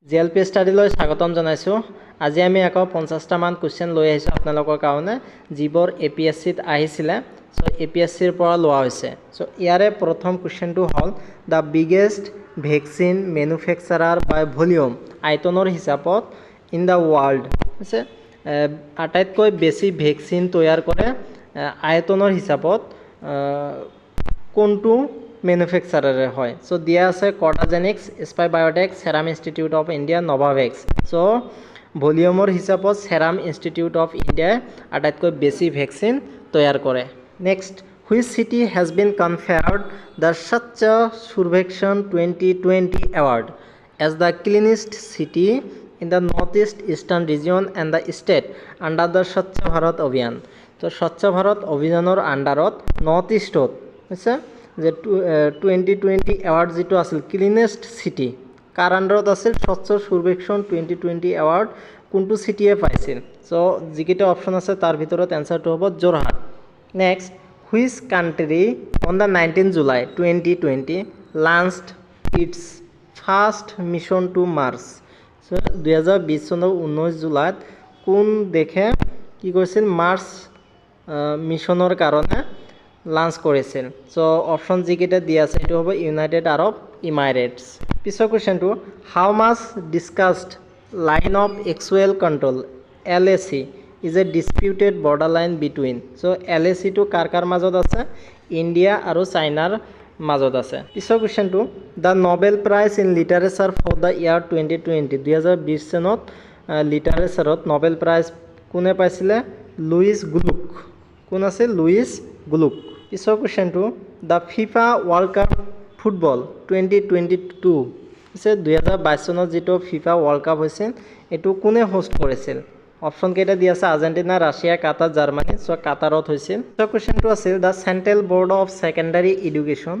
GLP ষ্টাডিলৈ স্বাগতম জনাইছোঁ। আজি আমি আকৌ 50টামান কুৱেশ্যন লৈ আহিছোঁ আপোনালোকৰ কাৰণে, যিবোৰ APSCত আহিছিলে। চ' APSCৰ পৰা লোৱা হৈছে। চ' ইয়াৰে প্ৰথম কুৱেশ্যনটো হ'ল the biggest vaccine manufacturer by volume, আয়তনৰ হিচাপত ইন দ্য ৱৰ্ল্ড। হৈছে আটাইতকৈ বেছি ভেকচিন তৈয়াৰ কৰে আয়তনৰ হিচাপত কোনটো মেনুফেকচাৰাৰে হয়। চ' দিয়া আছে Codagenix, SpyBiotech, Serum Institute of India, Novavax. So' ভলিউমৰ হিচাপত ছেৰাম ইনষ্টিটিউট অফ ইণ্ডিয়াই আটাইতকৈ বেছি ভেকচিন তৈয়াৰ কৰে। Next, which city has been conferred the স্বচ্ছ Survekshan 2020 award as the cleanest city in the north east eastern region and the state under the স্বচ্ছ ভাৰত অভিযান। তো স্বচ্ছ ভাৰত অভিযানৰ আণ্ডাৰত নৰ্থ ইষ্টত হৈছে যে 2020 এৱাৰ্ড যিটো আছিল ক্লিনেষ্ট চিটি, কাৰ আণ্ডাৰত আছিল স্বচ্ছ সৰ্বেক্ষণ 2020 এৱাৰ্ড কোনটো চিটিয়ে পাইছিল। চ' যিকেইটা অপশ্যন আছে তাৰ ভিতৰত এনচাৰটো হ'ব Jorhat. Next, which country on the 19 July 2020 launched its first mission to Mars. So' 2020 চনৰ 19 জুলাইত কোন দেশে কি কৰিছিল মাৰ্চ মিছনৰ কাৰণে লাঞ্চ কৰিছিল। চ' অপশ্যন যিকেইটা দিয়া আছে এইটো হ'ব ইউনাইটেড আৰব ইমাৰেটছ। পিছৰ কুৱেশ্যনটো, how much discussed line of actual control LAC is a disputed border line between. So' LACটো কাৰ কাৰ মাজত আছে, ইণ্ডিয়া আৰু চাইনাৰ মাজত আছে। পিছৰ কুৱেশ্যনটো, the Nobel prize in literature for the year 2020, 2020 চনত লিটাৰেচাৰত নবেল প্ৰাইজ কোনে পাইছিলে, লুইছ গ্লুক। কোন আছিল, লুইছ গ্লুক। পিছৰ কুৱেশ্যনটো, the FIFA world cup football 2022 হৈছে 2022 চনত যিটো ফিফা ৱৰ্ল্ড কাপ হৈছিল এইটো কোনে হোষ্ট কৰিছিল। অপশ্যন কেইটা দিয়া আছে Argentina, Russia, Qatar, Germany. So' কাটাৰত হৈছিল। পিছৰ কুৱেশ্যনটো আছিল the central board of secondary education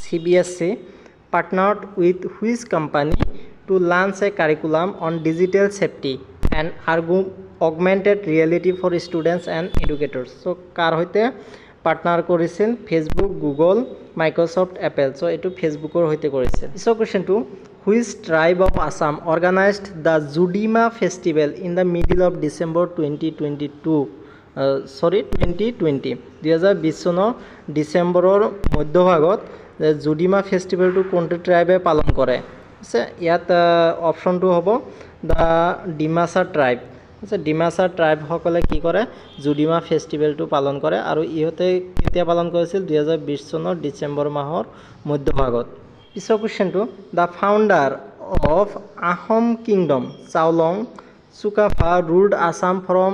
CBSC partnered with which company to launch a curriculum on digital safety and augmented reality for students and educators. So' কাৰ সৈতে partner কৰিছিল, Facebook, Google, Microsoft, Apple. So' এইটো ফেচবুকৰ সৈতে কৰিছিল। পিছৰ কুৱেশ্যনটো, which tribe of Assam organised the Judima festival in the middle of December 2020। 2020 চনৰ ডিচেম্বৰৰ মধ্যভাগত জুডিমা ফেষ্টিভেলটো কোনটো ট্ৰাইবে পালন কৰে। আছে ইয়াত অপশ্যনটো হ'ব দ্য ডিমাছা ট্ৰাইব। আছে ডিমাছা ট্ৰাইবসকলে কি কৰে, জুডিমা ফেষ্টিভেলটো পালন কৰে আৰু ইহঁতে কেতিয়া পালন কৰিছিল, 2020 চনৰ ডিচেম্বৰ মাহৰ মধ্যভাগত। পিছৰ কুৱেশ্যনটো, the founder of Ahom kingdom Chaolung Sukaphaa ruled Assam from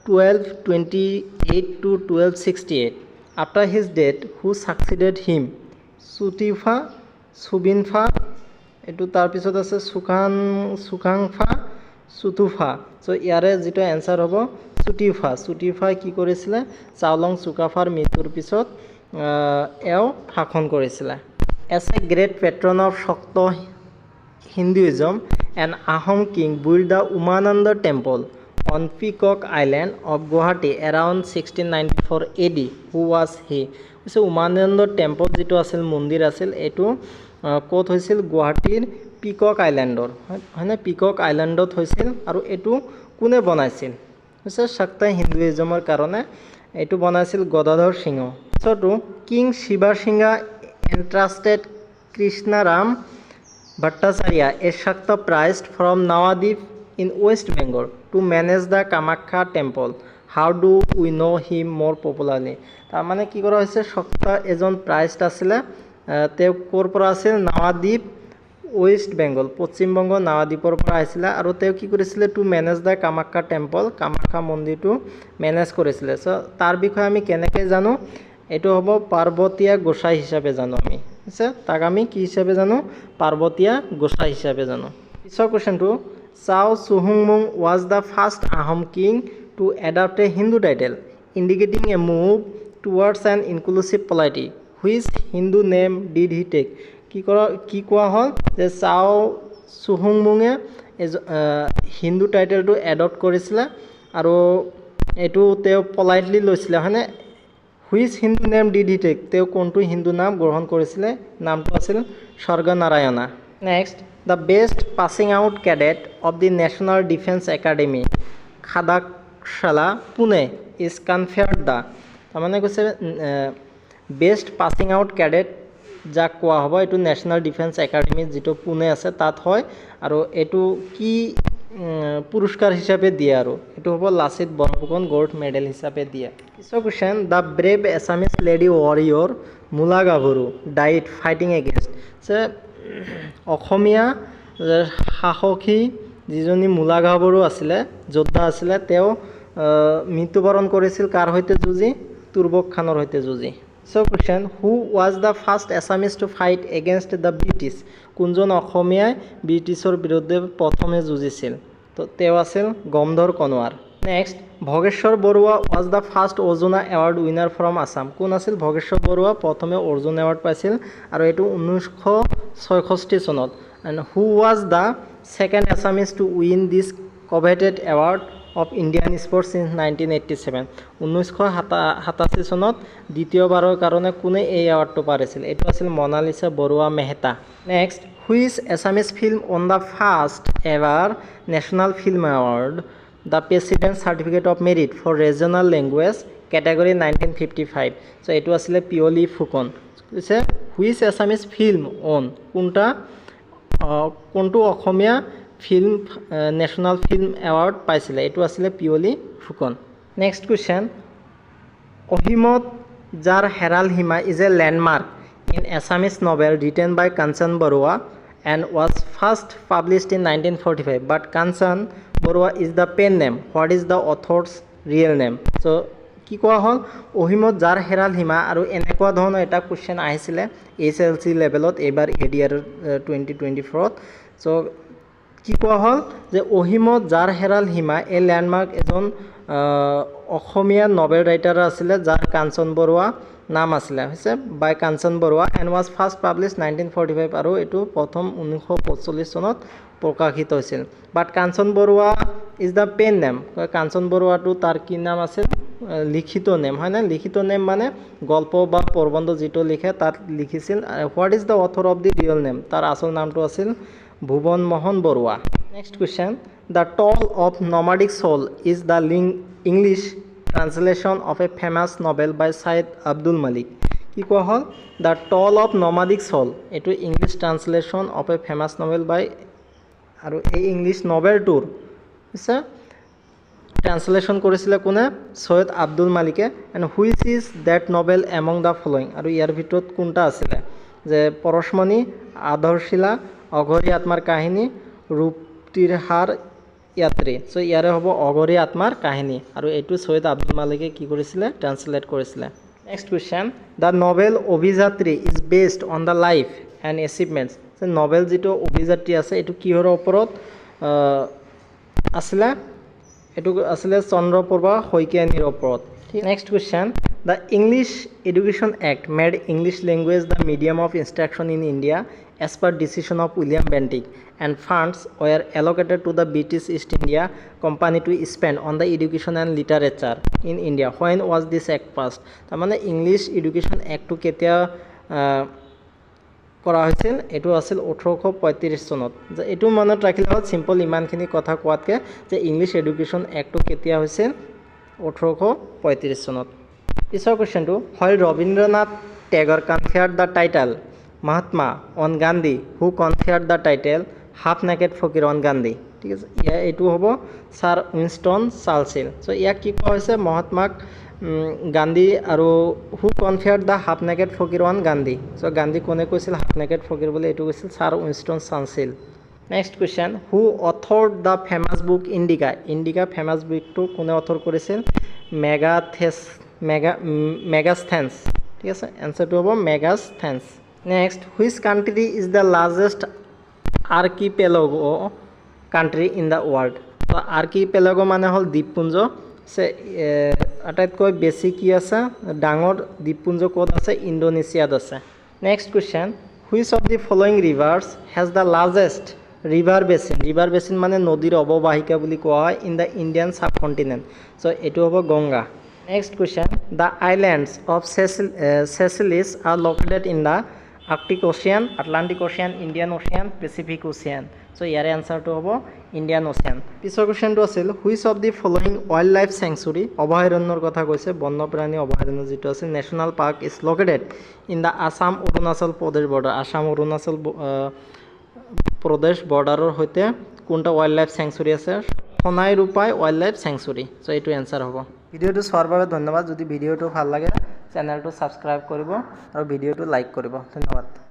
1228 to 1268. After his death who succeeded him, Suteuphaa, Subinphaa, এইটো তাৰপিছত আছে চুকাংফা, চুতুফা। চ' ইয়াৰে যিটো এনচাৰ হ'ব চুটিফা। চুটিফাই কি কৰিছিলে, চাওলং চুকাফাৰ মৃত্যুৰ পিছত এওঁ শাসন কৰিছিলে। As a great patron of Shakta Hinduism and Ahom king build the Umananda temple on peacock island of Guwahati around 1694 AD। Who was he. হৈছে উমানন্দ টেম্পল যিটো আছিল, মন্দিৰ আছিল, এইটো ক'ত হৈছিল, গুৱাহাটীৰ পিকক আইলেণ্ডৰ হয়নে, পিকক আইলেণ্ডত হৈছিল। আৰু এইটো কোনে বনাইছিল, হৈছে শক্ত হিন্দুইজমৰ কাৰণে এইটো বনাইছিল গদাধৰ সিংহ। পিছতো, king Shiva Singha entrusted Krishnaram Bhattacharya a Shakta priest from Nabadwip in West Bengal to manage the Kamakhya temple. How do we know' him more popularly. তাৰমানে কি কৰা হৈছে, শক্ত এজন প্ৰাইজড আছিলে, তেওঁ ক'ৰ পৰা আছিল, নৱাদ্বীপ ৱেষ্ট বেংগল, পশ্চিমবংগ নৱাদ্বীপৰ পৰা আহিছিলে। আৰু তেওঁ কি কৰিছিলে, to manage the Kamakhya temple, Kamakhya মন্দিৰটো মেনেজ কৰিছিলে। চ' তাৰ বিষয়ে আমি কেনেকৈ জানো, এইটো হ'ব পাৰ্বতীয়া গোসাঁই হিচাপে জানো আমি। আছে তাক আমি কি হিচাপে জানো, পাৰ্বতীয়া গোসাঁই হিচাপে জানো। পিছৰ কুৱেশ্যনটো, চাও চুহুংমুং was the first Ahom king to adopt a Hindu title indicating a move towards an inclusive polity. Which Hindu name did he take. কি কোৱা হ'ল যে চাও চুহুংমুঙে হিন্দু টাইটেলটো এডপ্ট কৰিছিলে আৰু এইটো তেওঁ পলাইটলি লৈছিলে হয়নে। Which Hindu name did he take, তেওঁ কোনটো হিন্দু নাম গ্ৰহণ কৰিছিলে, নামটো আছিল Swarganarayana. Next, the best passing out cadet of the national defence academy Khadakwasla Pune is conferred the তাৰমানে কৈছে বেষ্ট পাছিং আউট ক্যাডেট যাক কোৱা হ'ব এইটো ন্যাশনাল ডিফেন্স একাডেমি যেটো পুনে আছে তাত হয় আৰু এইটো কি পুৰস্কাৰ হিচাপে দিয়ে আৰু এইটো হ'ব লাচিত বৰফুকন গোল্ড মেডেল হিচাপে দিয়ে কিছু question the brave Assamese lady warrior মুলা গাভৰু ডাইড ফাইটিং এগেইনষ্ট সে অসমীয়া সাহসী যিজনী মুলা গাভৰু আছিলে যোদ্ধা আছিলে তেওঁ মৃত্যুবৰণ কৰিছিল কাৰ সৈতে যুঁজি তুৰ্বক খানৰ সৈতে যুঁজি So question, who was the first Assamese to fight against the British? কোনজন অসমীয়াই ব্ৰিটিছৰ বিৰুদ্ধে প্ৰথমে যুঁজিছিল তো তেওঁ আছিল Gomdhar Kanwar next ভগেশ্বৰ Barua was the first Arjuna award winner from Assam কোন আছিল ভগেশ্বৰ বৰুৱা প্ৰথমে অৰ্জুন এৱাৰ্ড পাইছিল আৰু এটো 1966 চনত and who was the second Assamese to win this coveted award of Indian sports since 1987 1987 চনত দ্বিতীয়বাৰৰ কাৰণে কোনে এই এৱাৰ্ডটো পাৰিছিল এটো আছিল Monalisa Baruah Mehta next which Assamese film won the first ever national film award the president certificate of merit for regional language category 1955 so এটো আছিল পিয়লি ফুকন কৈছে হুইচ এছামিজ ফিল্ম অন কোনটো Asomiya film national film award পাইছিল এটো আছিল পিয়লি ফুকন নেক্সট কোৱেশ্চন অহিমত যাৰ হেৰাল হিমা is a landmark in Assamese novel written by Kanchan Barua and was first published in 1945 but Kanchan Barua is the pen name what is the author's real name so কি কোৱা হল অহিমত যাৰ হেৰাল হিমা আৰু এনেকুৱা ধৰণৰ এটা কোৱেশ্চন আহিছিল এছএলসি লেভেলত এবাৰ এডিআৰ 2024 সো কি কোৱা হল যে অহিমত যাৰ হেৰাল হিমা এ ল্যান্ডমাৰ্ক এজন অসমীয়া নভেল ৰাইটাৰ আছিল যাৰ কাঞ্চন বৰুৱা নাম আছিল হৈছে by Kanchan Baruah and was first published 1945 আৰু এটো প্ৰথম 1945 চনত প্ৰকাশিত হৈছিল but Kanchan Baruah is the pen name Kanchan বৰুৱাটো তাৰ কি নাম আছিল লিখিত নেম হয় না লিখিত নেম মানে গল্প বা প্ৰবন্ধ যেটো লিখে তাত লিখিছিল what is the author of the real name তাৰ আসল নামটো আছিল Bhuban Mohan Baruah next question the tale of nomadic soul is the English translation of a famous novel by Syed Abdul Malik কি কোৱা হল the tale of nomadic soul এটো English translation of a famous novel by আৰু এই English নভেলটোৰ আছে ট্ৰান্সলেশন কৰিছিল কোনে সৈয়দ আব্দুল মালিকে and which is that novel among the following আৰু ইয়াৰ ভিতৰত কোনটা আছিল যে পৰশমণি আদৰ্শিলা অঘৰী আত্মাৰ কাহিনী ৰূপটিৰ হাৰ यात्री सो ইয়াৰে হ'ব অঘৰী আত্মাৰ কাহিনী আৰু এটো সৈয়দ আব্দুল মালিকে কি কৰিছিল ট্ৰান্সলেট কৰিছিল next question the novel Abhijatri is based on the life and achievements so novel যেটো অভিযাত্ৰী আছে এটো কিহৰ ওপৰত আছিল এটো আছিল চন্দ্ৰপ্ৰভা শইকীয়ানীৰ ওপৰত next question the English education act made English language the medium of instruction in India as per decision of William Bentinck and funds were allocated to the British East India Company to spend on the education and literature in India when was this act passed তাৰমানে English education act two কেতিয়া কৰা হৈছিল এটো আছিল 1835 চনত যে এটো মনত ৰাখিলে হ'ল সিম্পল ইমানখিনি কথা কোৱাতকে যে ইংলিশ এডুকেশন এক্ট টু কেতিয়া হৈছিল 1835 চনত পিছৰ কোৱেশ্চনটো হয় Rabindranath Tagore conferred the title Mahatma on Gandhi who conferred the title Half Naked Fakir on Gandhi ঠিক আছে এটো হ'ব স্যার উইনস্টন চাৰ্চিল সো ইয়াক কি কোৱা হৈছে মহাত্মাক গান্ধী আৰু who conferred the half naked fakir on Gandhi so Gandhi কোনে কৈছিল হাফ নেকেড ফকিৰ বুলি এটো কৈছিল sir Winston Churchill next question who authored the famous book Indica famous বুকটো কোনে অথৰ কৰিছিল মেগাস্থেন্স ঠিক আছে এনসাৰটো হ'ব মেগাস্থেন্স Next, which country is the largest archipelago country in the world? So, archipelago মানে হল দ্বীপপুঞ্জ সে আটাইতকৈ বেছি কি আছে ডাঙৰ দ্বীপপুঞ্জ ক'ত আছে ইন্দোনেছিয়াত আছে next question which of the following rivers has the largest river basin মানে নদীৰ অৱবাহিকা বুলি কোৱা হয় in the Indian subcontinent so এটো হ'ব Ganga next question the islands of Seychelles are located in the Arctic ocean, Atlantic ocean, Indian ocean, Pacific ocean. So' ইয়াৰে এনচাৰটো হ'ব ইণ্ডিয়ান অচিয়ান। পিছৰ কুৱেশ্যনটো আছিল which of the following wild life sanctuary, অভয়াৰণ্যৰ কথা কৈছে, বন্যপ্ৰাণী অভয়াৰণ্য যিটো আছে, national park is located in the Assam Arunachal Pradesh border, Assam Arunachal Pradesh বৰ্ডাৰৰ সৈতে কোনটা ৱাইল্ড লাইফ চেংচুৰী আছে, Sonai Rupai wild life sanctuary. So' এইটো এনচাৰ হ'ব। ভিডিঅ'টো চোৱাৰ বাবে ধন্যবাদ। যদি ভিডিঅ'টো ভাল লাগে চেনেলটো ছাবস্ক্ৰাইব কৰিব আৰু ভিডিঅ'টো লাইক কৰিব। ধন্যবাদ।